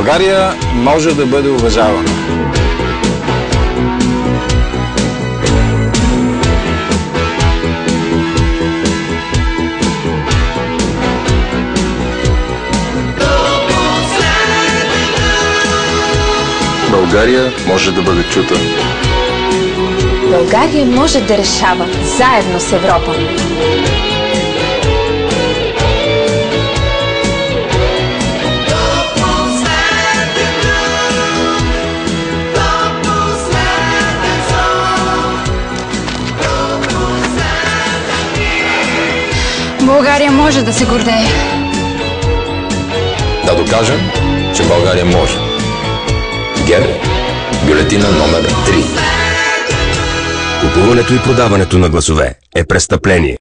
България може да бъде уважавана. България може да бъде чута. България може да решава заедно с Европа. България може да се гордее. Да докажем, че България може. ГЕРБ, бюлетина номер 3. Купуването и продаването на гласове е престъпление.